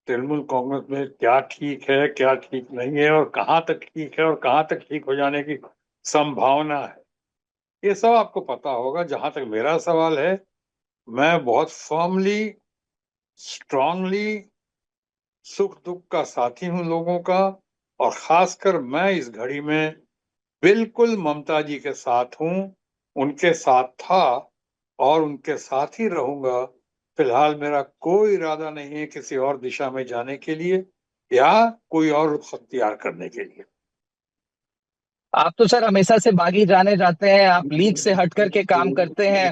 तृणमूल कांग्रेस में क्या ठीक है, क्या ठीक नहीं है, और कहाँ तक ठीक है और कहाँ तक ठीक हो जाने की संभावना है, ये सब आपको पता होगा। जहां तक मेरा सवाल है, मैं बहुत फर्मली, स्ट्रांगली सुख दुख का साथी हूं लोगों का। और खासकर मैं इस घड़ी में बिल्कुल ममता जी के साथ हूं, उनके साथ था और उनके साथ ही रहूंगा। फिलहाल मेरा कोई इरादा नहीं है किसी और दिशा में जाने के लिए या कोई और रुख अख्तियार करने के लिए। आप तो सर हमेशा से बागी जाने जाते हैं, आप लीग से हट करके काम करते हैं।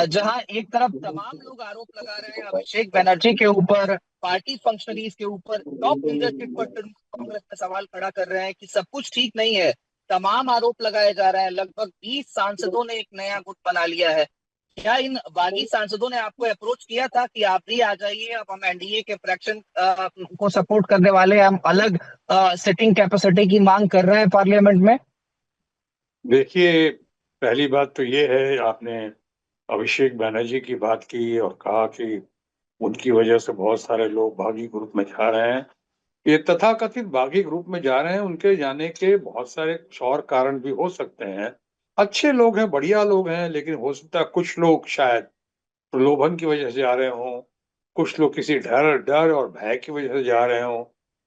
जहां एक तरफ तमाम लोग आरोप लगा रहे हैं अभिषेक बनर्जी के ऊपर, पार्टी फंक्शनरीज के ऊपर, टॉप लीडरशिप पर तृणमूल कांग्रेस में सवाल खड़ा कर रहे हैं कि सब कुछ ठीक नहीं है। तमाम आरोप लगाए जा रहे हैं। लगभग 20 सांसदों ने एक नया गुट बना लिया है। क्या इन बागी सांसदों ने आपको अप्रोच किया था कि आप भी आ जाइए, अब हम एनडीए के फ्रैक्शन को सपोर्ट करने वाले हैं, हम अलग सिटिंग कैपेसिटी की मांग कर रहे हैं पार्लियामेंट में? देखिए, पहली बात तो ये है, आपने अभिषेक बनर्जी की बात की और कहा कि उनकी वजह से बहुत सारे लोग बागी ग्रुप में जा रहे हैं। ये तथाकथित बागी ग्रुप में जा रहे हैं, उनके जाने के बहुत सारे कुछ और कारण भी हो सकते हैं। अच्छे लोग हैं, बढ़िया लोग हैं, लेकिन हो सकता है कुछ लोग शायद प्रलोभन की वजह से जा रहे हों, कुछ लोग किसी डर डर और भय की वजह से जा रहे हों,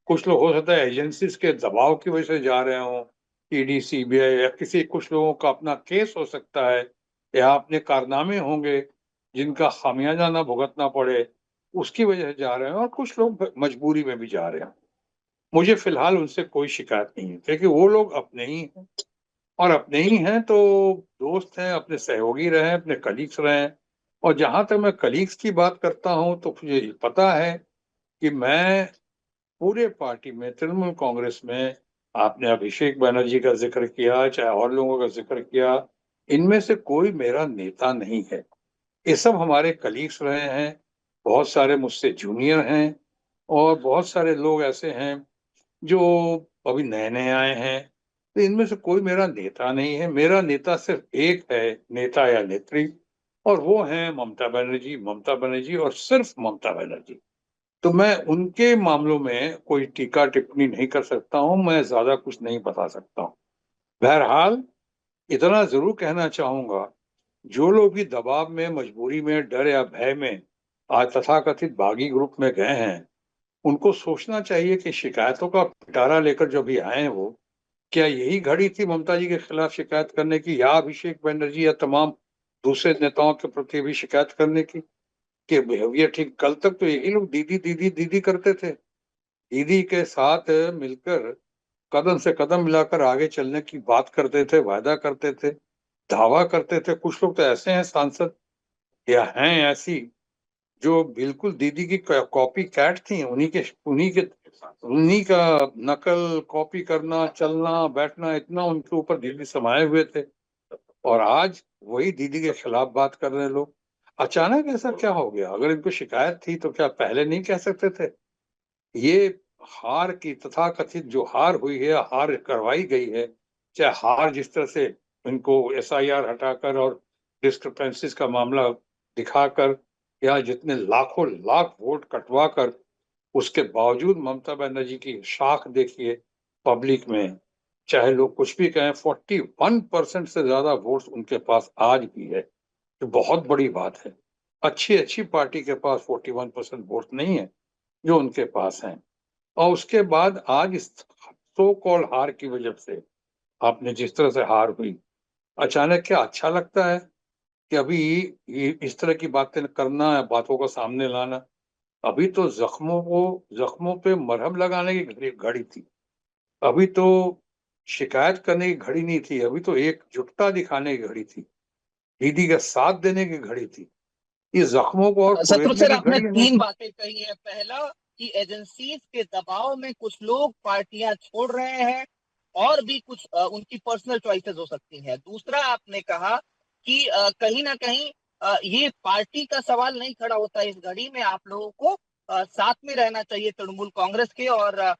कुछ लोग हो सकता है एजेंसीज के दबाव की वजह से जा रहे हों, ईडी सीबीआई या किसी, कुछ लोगों का अपना केस हो सकता है या अपने कारनामे होंगे जिनका खामियाजा ना भुगतना पड़े, उसकी वजह से जा रहे हैं, और कुछ लोग मजबूरी में भी जा रहे हैं। मुझे फिलहाल उनसे कोई शिकायत नहीं है, क्योंकि वो लोग अपने ही हैं, और अपने ही हैं तो दोस्त हैं, अपने सहयोगी रहे, अपने कलीग्स रहे। और जहां तक मैं कलीग्स की बात करता हूं तो मुझे पता है कि मैं पूरे पार्टी में, तृणमूल कांग्रेस में, आपने अभिषेक बनर्जी का जिक्र किया, चाहे और लोगों का जिक्र किया, इनमें से कोई मेरा नेता नहीं है। ये सब हमारे कलीग्स रहे हैं। बहुत सारे मुझसे जूनियर हैं और बहुत सारे लोग ऐसे हैं जो अभी नए नए आए हैं। तो इनमें से कोई मेरा नेता नहीं है। मेरा नेता सिर्फ एक है, नेता या नेत्री, और वो है ममता बनर्जी, ममता बनर्जी और सिर्फ ममता बनर्जी। तो मैं उनके मामलों में कोई टीका टिप्पणी नहीं कर सकता हूं, मैं ज्यादा कुछ नहीं बता सकता हूं। बहरहाल, इतना जरूर कहना चाहूंगा, जो लोग भी दबाव में, मजबूरी में, डर या भय में आज तथाकथित बागी ग्रुप में गए हैं, उनको सोचना चाहिए कि शिकायतों का पिटारा लेकर जो भी आए हैं वो, क्या यही घड़ी थी ममता जी के खिलाफ शिकायत करने की, या अभिषेक बनर्जी या तमाम दूसरे नेताओं के प्रति भी शिकायत करने की? कि भैया ठीक, कल तक तो यही लोग दीदी दीदी दीदी करते थे, दीदी के साथ मिलकर कदम से कदम मिलाकर आगे चलने की बात करते थे, वायदा करते थे, दावा करते थे। कुछ लोग तो ऐसे हैं सांसद या हैं ऐसी जो बिल्कुल दीदी की कॉपी कैट थी, उन्हीं का नकल कॉपी करना, चलना बैठना, इतना उनके ऊपर दीदी समाये हुए थे। और आज वही दीदी के खिलाफ बात कर रहे हैं लोग। अचानक ऐसा क्या हो गया? अगर इनको शिकायत थी तो क्या पहले नहीं कह सकते थे? ये हार की, तथाकथित जो हार हुई है, हार करवाई गई है, चाहे हार जिस तरह से इनको एसआईआर हटाकर और डिस्क्रिपेंसीज का मामला दिखाकर, या जितने लाखों लाख वोट कटवा कर, उसके बावजूद ममता बनर्जी की शाख देखिए पब्लिक में। चाहे लोग कुछ भी कहें, 41% से ज्यादा वोट्स उनके पास आज भी है, जो बहुत बड़ी बात है। अच्छी अच्छी पार्टी के पास 41% वोट नहीं है जो उनके पास हैं। और उसके बाद आज इस सो कॉल हार की वजह से, आपने जिस तरह से हार हुई, अचानक क्या अच्छा लगता है कि अभी ये इस तरह की बातें करना है, बातों को सामने लाना? अभी तो जख्मों पे मरहम लगाने की घड़ी घड़ी थी। अभी तो शिकायत करने की घड़ी नहीं थी, अभी तो एकजुटता दिखाने की घड़ी थी, दीदी का साथ देने की घड़ी थी। ये जख्मों को और शत्रु कुरेदने सर, की आपने घड़ी है। 3 बातें कही है। पहला, कि एजेंसीज के दबाव में कुछ लोग पार्टियां छोड़ रहे हैं और भी कुछ उनकी पर्सनल चॉइसेस हो सकती हैं। दूसरा, आपने कहा कि कहीं ना कहीं ये पार्टी का सवाल नहीं खड़ा होता इस घड़ी में, आप लोगों को साथ में रहना चाहिए तृणमूल कांग्रेस के और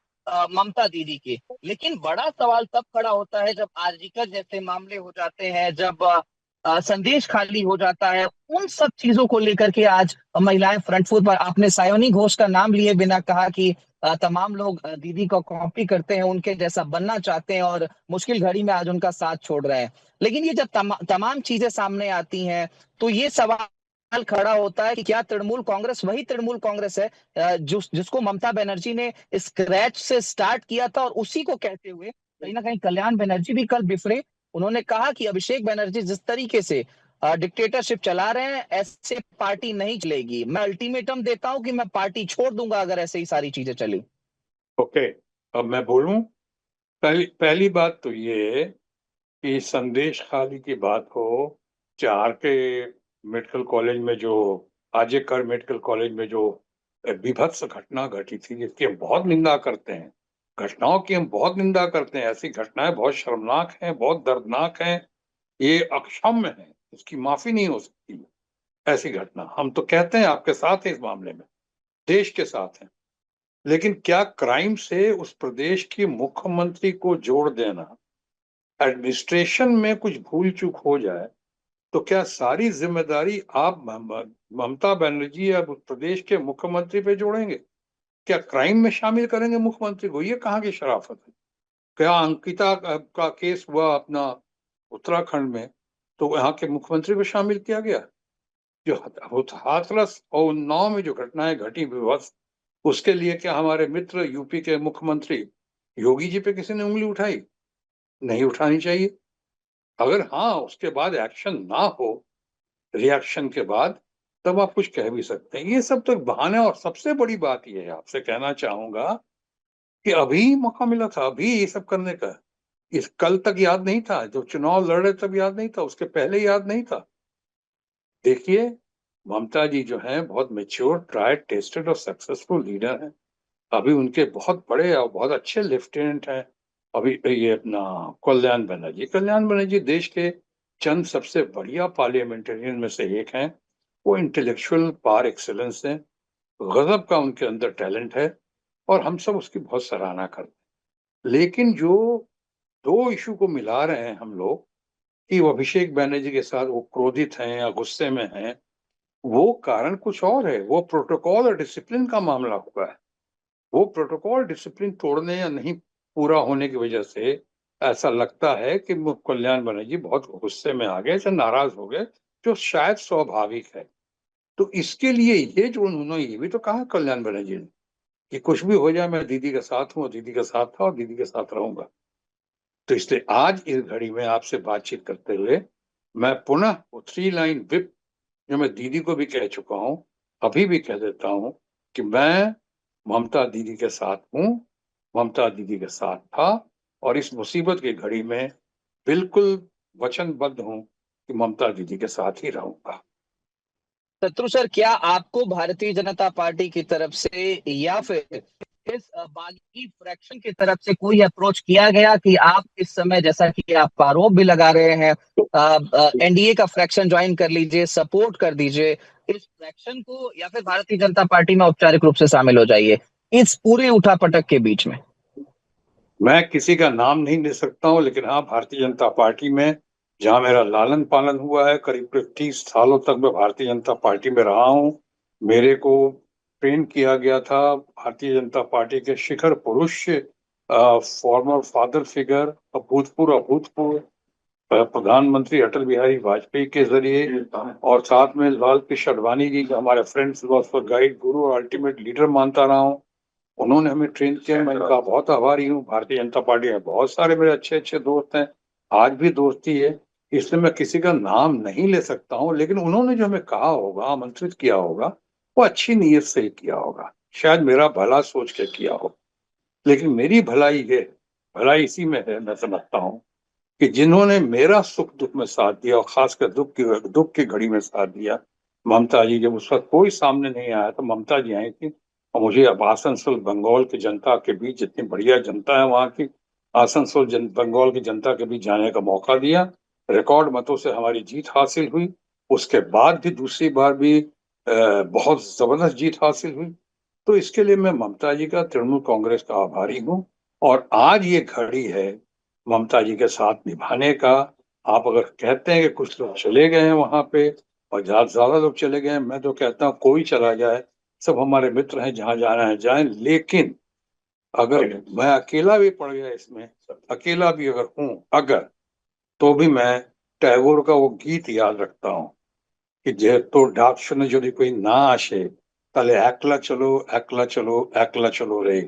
ममता दीदी के। लेकिन बड़ा सवाल तब खड़ा होता है जब आरजीकर जैसे मामले हो जाते हैं, जब संदेश खाली हो जाता है, उन सब चीजों को लेकर के आज महिलाएं फ्रंट फुट पर। आपने सायोनी घोष का नाम लिए बिना कहा कि तमाम लोग दीदी को कॉपी करते हैं, उनके जैसा बनना चाहते हैं और मुश्किल घड़ी में आज उनका साथ छोड़ रहे हैं। लेकिन ये जब तमाम चीजें सामने आती हैं तो ये सवाल खड़ा होता है कि क्या तृणमूल कांग्रेस वही तृणमूल कांग्रेस है जिसको ममता बनर्जी ने स्क्रैच से स्टार्ट किया था, और उसी को कहते हुए कहीं ना कहीं कल्याण बनर्जी भी कल बिफरे। उन्होंने कहा कि अभिषेक बनर्जी जिस तरीके से डिक्टेटरशिप चला रहे हैं, ऐसे पार्टी नहीं चलेगी। मैं अल्टीमेटम देता हूं कि मैं पार्टी छोड़ दूंगा अगर ऐसे ही सारी चीजें चली। ओके, अब मैं बोलूं। पहली बात तो ये कि संदेश खाली की बात हो, चार के मेडिकल कॉलेज में जो आरजे कर मेडिकल कॉलेज में जो बीभत्स घटना घटी थी, जिसकी हम बहुत निंदा करते हैं, घटनाओं की हम बहुत निंदा करते हैं। ऐसी घटनाएं बहुत शर्मनाक हैं, बहुत दर्दनाक हैं, ये अक्षम्य है, इसकी माफी नहीं हो सकती। ऐसी घटना हम तो कहते हैं आपके साथ है, इस मामले में देश के साथ है। लेकिन क्या क्राइम से उस प्रदेश की मुख्यमंत्री को जोड़ देना, एडमिनिस्ट्रेशन में कुछ भूल चूक हो जाए तो क्या सारी जिम्मेदारी आप ममता बनर्जी या उस प्रदेश के मुख्यमंत्री पे जोड़ेंगे? क्या क्राइम में शामिल करेंगे मुख्यमंत्री को? ये कहाँ की शराफत है? क्या अंकिता का केस हुआ अपना उत्तराखंड में, तो यहाँ के मुख्यमंत्री को शामिल किया गया? जो हाथरस और उन्नाव में जो घटनाएं घटी विध्वंस, उसके लिए क्या हमारे मित्र यूपी के मुख्यमंत्री योगी जी पे किसी ने उंगली उठाई? नहीं उठानी चाहिए। अगर हाँ उसके बाद एक्शन ना हो, रिएक्शन के बाद, तब आप कुछ कह भी सकते हैं। ये सब तो बहाने। और सबसे बड़ी बात ये है, आपसे कहना चाहूंगा कि अभी मौका मिला था, अभी ये सब करने का। इस कल तक याद नहीं था, जो चुनाव लड़ रहे तब याद नहीं था, उसके पहले याद नहीं था। देखिए, ममता जी जो हैं बहुत मेच्योर, ट्राइड, टेस्टेड और सक्सेसफुल लीडर हैं। अभी उनके बहुत बड़े और बहुत अच्छे लेफ्टिनेंट हैं। अभी ये अपना कल्याण बनर्जी देश के चंद सबसे बढ़िया पार्लियामेंटेरियन में से एक हैं। वो इंटेलेक्चुअल पार एक्सेलेंस हैं, गजब का उनके अंदर टैलेंट है, और हम सब उसकी बहुत सराहना करते हैं। लेकिन जो दो इशू को मिला रहे हैं हम लोग, कि वो अभिषेक बैनर्जी के साथ वो क्रोधित हैं या गुस्से में हैं, वो कारण कुछ और है। वो प्रोटोकॉल और डिसिप्लिन का मामला हुआ है। वो प्रोटोकॉल डिसिप्लिन तोड़ने या नहीं पूरा होने की वजह से ऐसा लगता है कि कल्याण बनर्जी बहुत गुस्से में आ गए, से नाराज हो गए, जो शायद स्वाभाविक है। तो इसके लिए ये जो उन्होंने ये भी तो कहा कल्याण बनर्जी ने कि कुछ भी हो जाए मैं दीदी के साथ हूँ, और दीदी के साथ था और दीदी के साथ रहूंगा। तो इसलिए आज इस घड़ी में आपसे बातचीत करते हुए मैं पुनः वो 3 लाइन विप जो मैं दीदी को भी कह चुका हूं, अभी भी कह देता हूं कि मैं ममता दीदी के साथ हूं, ममता दीदी के साथ था, और इस मुसीबत की घड़ी में बिल्कुल वचनबद्ध हूं कि ममता दीदी के साथ ही रहूंगा। शत्रु सर, क्या आपको भारतीय जनता पार्टी की तरफ से या फिर इस बागी फ्रैक्शन की तरफ से कोई अप्रोच किया गया कि आप इस समय, जैसा कि आप आरोप भी लगा रहे हैं, एनडीए का फ्रैक्शन ज्वाइन कर लीजिए, सपोर्ट कर दीजिए इस फ्रैक्शन को, या फिर भारतीय जनता पार्टी में औपचारिक रूप से शामिल हो जाइए इस पूरे उठापटक के बीच में? मैं किसी का नाम नहीं ले सकता हूं, लेकिन हाँ, भारतीय जनता पार्टी में जहां मेरा लालन पालन हुआ है, करीब 30 सालों तक मैं भारतीय जनता पार्टी में रहा हूं। मेरे को ट्रेन किया गया था भारतीय जनता पार्टी के शिखर पुरुष, फॉर्मर फादर फिगर, भूतपूर्व अभूतपूर्व प्रधानमंत्री अटल बिहारी वाजपेयी के जरिए, और साथ में लाल कृष्ण आडवाणी जी, हमारे फ्रेंड्स, गाइड, गुरु और अल्टीमेट लीडर मानता रहा हूँ। उन्होंने हमें ट्रेन किया, मैं इनका बहुत आभारी हूँ। भारतीय जनता पार्टी में बहुत सारे मेरे अच्छे अच्छे दोस्त हैं, आज भी दोस्ती है। इसलिए मैं किसी का नाम नहीं ले सकता हूँ, लेकिन उन्होंने जो हमें कहा होगा, आमंत्रित किया होगा, वो अच्छी नीयत से ही किया होगा, शायद मेरा भला सोच के किया हो। लेकिन मेरी भलाई है, भलाई इसी में है, मैं समझता हूँ कि जिन्होंने मेरा सुख दुख में साथ दिया, और खासकर दुख की घड़ी में साथ दिया, ममता जी, जब उस वक्त कोई सामने नहीं आया तो ममता जी आई थी, और मुझे अब आसनसोल बंगाल की जनता के बीच, जितनी बढ़िया जनता है वहाँ की, बंगाल की जनता के बीच जाने का मौका दिया। रिकॉर्ड मतों से हमारी जीत हासिल हुई। उसके बाद भी दूसरी बार भी बहुत जबरदस्त जीत हासिल हुई। तो इसके लिए मैं ममता जी का, तृणमूल कांग्रेस का आभारी हूँ। और आज ये घड़ी है ममता जी के साथ निभाने का, आप अगर कहते हैं कि कुछ लोग चले गए हैं वहां पे और ज्यादा लोग चले गए हैं, मैं तो कहता हूँ कोई चला जाए, सब हमारे मित्र हैं, जहां जाना है जाएं। लेकिन अगर मैं अकेला भी पड़ गया इसमें, अकेला भी अगर हूं, अगर, तो भी मैं टैगोर का वो गीत याद रखता हूँ कि जेहेतु डाक शुने यदि कोई ना आशे, ताले एकला चलो रे।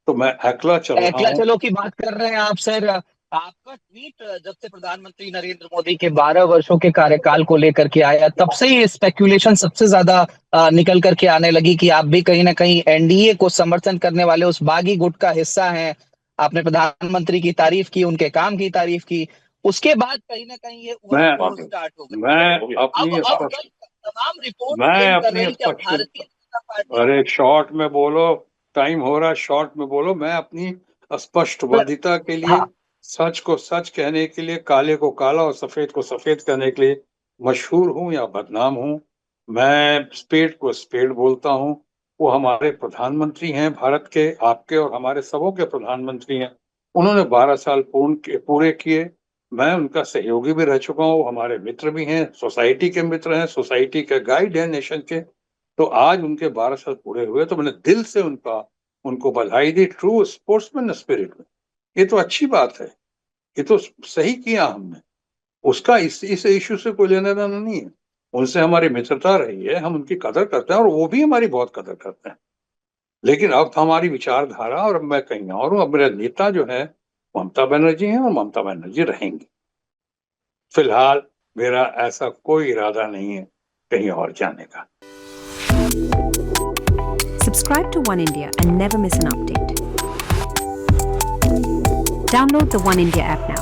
तो मैं एकला चल रहा एकला हूँ। चलो की बात कर रहे हैं आप सर। आपका ट्वीट जब से प्रधानमंत्री नरेंद्र मोदी के 12 वर्षों के कार्यकाल को लेकर के आया, तब से ही स्पेक्यूलेशन सबसे ज्यादा निकल करके आने लगी कि आप भी कहीं ना कहीं एनडीए को समर्थन करने वाले उस बागी गुट का हिस्सा हैं। आपने प्रधानमंत्री की तारीफ की, उनके काम की तारीफ की। उसके बाद कहीं ना कहीं ये मैं उहल पुहल स्टार्ट हो गई। मैं अपनी अब स्पष्ट तमाम रिपोर्ट मैं क्लेम कर अपनी रही कि अब स्पष्ट भारतीय जनता पार्टी अरे शॉर्ट में बोलो, टाइम हो रहा है, शॉर्ट में बोलो। मैं अपनी स्पष्टवादिता के लिए, हाँ, सच को सच कहने के लिए, काले को काला और सफेद को सफेद कहने के लिए मशहूर हूं या बदनाम हूं। मैं स्पेड को स्पेड बोलता हूं। वो हमारे प्रधानमंत्री हैं भारत के, आपके और हमारे सबों के प्रधानमंत्री हैं। उन्होंने 12 साल पूरे किए। मैं उनका सहयोगी भी रह चुका हूँ, वो हमारे मित्र भी हैं, सोसाइटी के मित्र हैं, सोसाइटी के गाइड हैं नेशन के। तो आज उनके 12 साल पूरे हुए तो मैंने दिल से उनको बधाई दी, ट्रू स्पोर्ट्समैन स्पिरिट में। ये तो अच्छी बात है, ये तो सही किया हमने। उसका इस इश्यू से कोई लेना देना नहीं है। उनसे हमारी मित्रता रही है, हम उनकी कदर करते हैं और वो भी हमारी बहुत कदर करते हैं। लेकिन अब हमारी विचारधारा, और मैं कहीं और हूँ, अब मेरा नेता जो है ममता बनर्जी है और ममता बनर्जी रहेंगी। फिलहाल मेरा ऐसा कोई इरादा नहीं है कहीं और जाने का। Subscribe to One India and never miss an update. Download the One India app now.